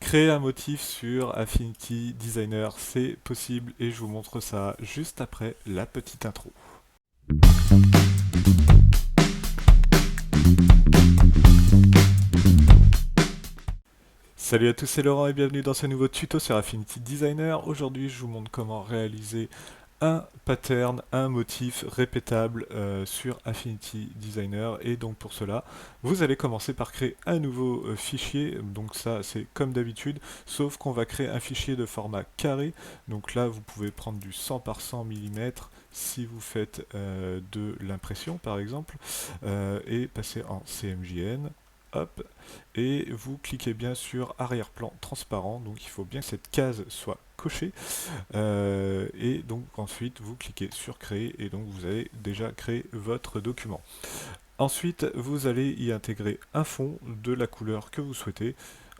Créer un motif sur Affinity Designer, c'est possible et je vous montre ça juste après la petite intro. Salut à tous, c'est Laurent et bienvenue dans ce nouveau tuto sur Affinity Designer. Aujourd'hui, je vous montre comment réaliser un pattern, un motif répétable sur Affinity Designer. Et donc pour cela, vous allez commencer par créer un nouveau fichier. Donc ça, c'est comme d'habitude, sauf qu'on va créer un fichier de format carré. Donc là, vous pouvez prendre du 100 par 100 mm si vous faites de l'impression par exemple, et passer en CMJN. Hop, et vous cliquez bien sur arrière-plan transparent, donc il faut bien que cette case soit cochée, et donc ensuite vous cliquez sur créer et donc vous avez déjà créé votre document. Ensuite vous allez y intégrer un fond de la couleur que vous souhaitez,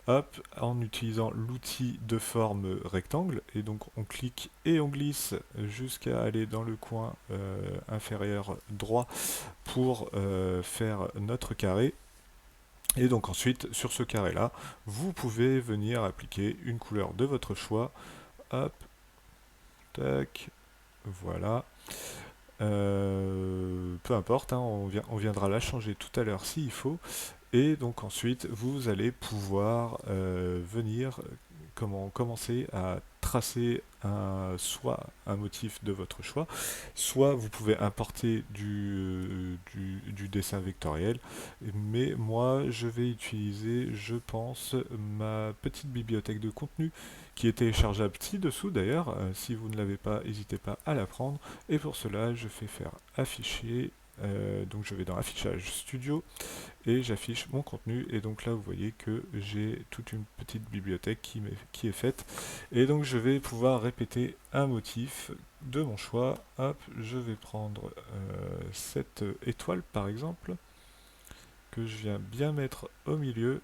hop, en utilisant l'outil de forme rectangle, et donc on clique et on glisse jusqu'à aller dans le coin inférieur droit pour faire notre carré. Et donc ensuite, sur ce carré-là, vous pouvez venir appliquer une couleur de votre choix. Hop, tac, voilà. Peu importe, hein, on viendra la changer tout à l'heure s'il faut. Et donc ensuite, vous allez pouvoir venir commencer à tracer soit un motif de votre choix, soit vous pouvez importer du dessin vectoriel. Mais moi, je vais utiliser, je pense, ma petite bibliothèque de contenu qui est téléchargeable ci-dessous d'ailleurs. Si vous ne l'avez pas, n'hésitez pas à la prendre. Et pour cela, je fais faire afficher. Donc je vais dans Affichage Studio et j'affiche mon contenu, et donc là vous voyez que j'ai toute une petite bibliothèque qui est faite, et donc je vais pouvoir répéter un motif de mon choix. Hop, je vais prendre cette étoile par exemple, que je viens bien mettre au milieu,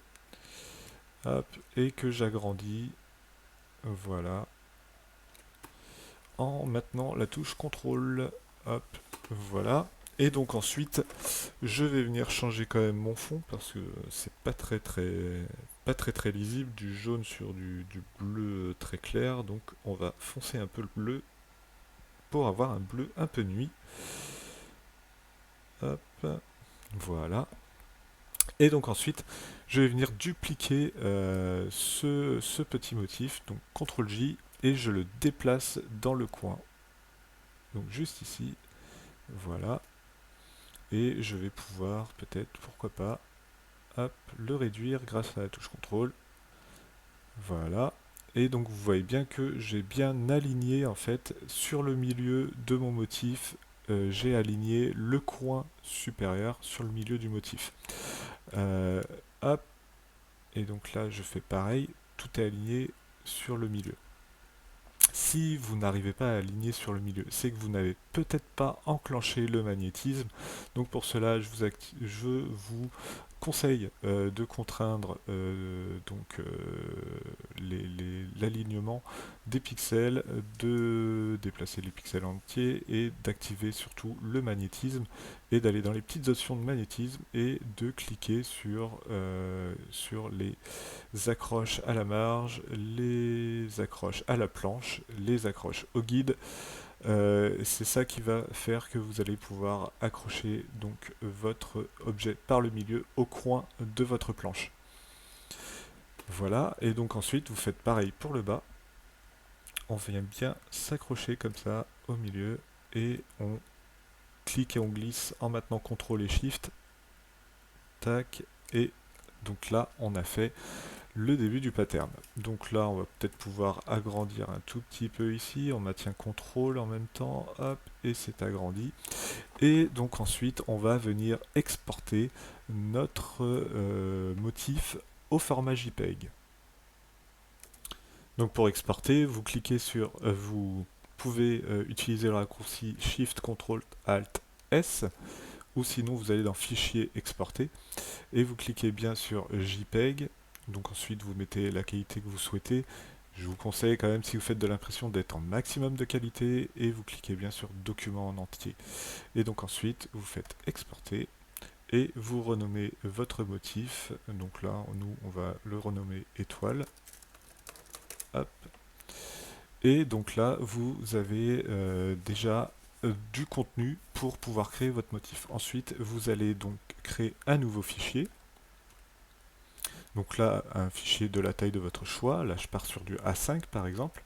hop, et que j'agrandis, voilà, en maintenant la touche CTRL, hop, voilà. Et donc ensuite, je vais venir changer quand même mon fond parce que c'est pas très lisible, du jaune sur du bleu très clair, donc on va foncer un peu le bleu pour avoir un bleu un peu nuit. Hop, voilà. Et donc ensuite, je vais venir dupliquer ce petit motif, donc CTRL J, et je le déplace dans le coin. Donc juste ici, voilà. Et je vais pouvoir peut-être, pourquoi pas, hop, le réduire grâce à la touche CTRL. Voilà. Et donc vous voyez bien que j'ai bien aligné en fait sur le milieu de mon motif. J'ai aligné le coin supérieur sur le milieu du motif. Euh, Hop. Et donc là je fais pareil. Tout est aligné sur le milieu. Si vous n'arrivez pas à aligner sur le milieu, c'est que vous n'avez peut-être pas enclenché le magnétisme. Donc pour cela, je vous conseille de contraindre l'alignement des pixels, de déplacer les pixels entiers et d'activer surtout le magnétisme, et d'aller dans les petites options de magnétisme et de cliquer sur les accroches à la marge, les accroches à la planche, les accroches au guide. C'est ça qui va faire que vous allez pouvoir accrocher donc votre objet par le milieu au coin de votre planche. Voilà, et donc ensuite vous faites pareil pour le bas. On vient bien s'accrocher comme ça au milieu et on clique et on glisse en maintenant CTRL et SHIFT. Tac, et donc là on a fait le début du pattern. Donc là, on va peut-être pouvoir agrandir un tout petit peu ici. On maintient CTRL en même temps, hop, et c'est agrandi. Et donc ensuite, on va venir exporter notre motif au format JPEG. Donc pour exporter, vous cliquez sur, vous pouvez utiliser le raccourci Shift CTRL Alt S, ou sinon vous allez dans Fichier exporter et vous cliquez bien sur JPEG. Donc ensuite vous mettez la qualité que vous souhaitez. Je vous conseille quand même, si vous faites de l'impression, d'être en maximum de qualité, et vous cliquez bien sur document en entier. Et donc ensuite vous faites exporter et vous renommez votre motif. Donc là nous on va le renommer étoile. Hop. Et donc là, vous avez déjà du contenu pour pouvoir créer votre motif. Ensuite, vous allez donc créer un nouveau fichier. Donc là, un fichier de la taille de votre choix. Là, je pars sur du A5 par exemple.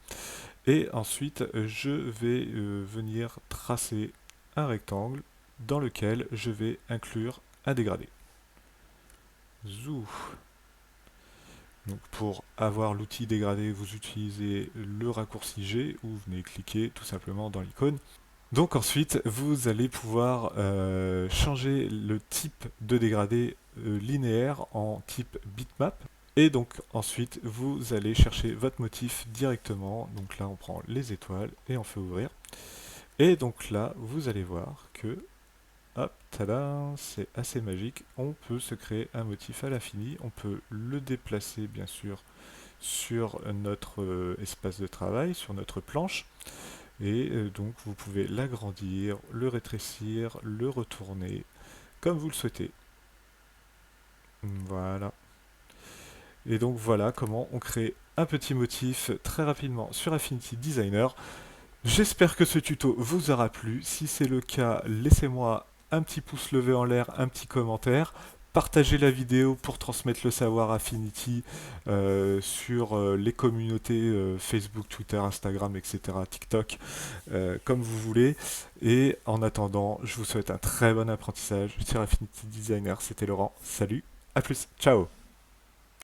Et ensuite, je vais venir tracer un rectangle dans lequel je vais inclure un dégradé. Zou. Donc pour avoir l'outil dégradé, vous utilisez le raccourci G ou vous venez cliquer tout simplement dans l'icône. Donc ensuite, vous allez pouvoir changer le type de dégradé linéaire en type bitmap. Et donc ensuite, vous allez chercher votre motif directement. Donc là, on prend les étoiles et on fait ouvrir. Et donc là, vous allez voir que, hop, tada, c'est assez magique. On peut se créer un motif à l'infini. On peut le déplacer, bien sûr, sur notre espace de travail, sur notre planche. Et donc, vous pouvez l'agrandir, le rétrécir, le retourner, comme vous le souhaitez. Voilà. Et donc, voilà comment on crée un petit motif très rapidement sur Affinity Designer. J'espère que ce tuto vous aura plu. Si c'est le cas, laissez-moi un petit pouce levé en l'air, un petit commentaire. Partagez la vidéo pour transmettre le savoir Affinity sur les communautés Facebook, Twitter, Instagram, etc., TikTok, comme vous voulez. Et en attendant, je vous souhaite un très bon apprentissage sur Affinity Designer. C'était Laurent. Salut, à plus, ciao.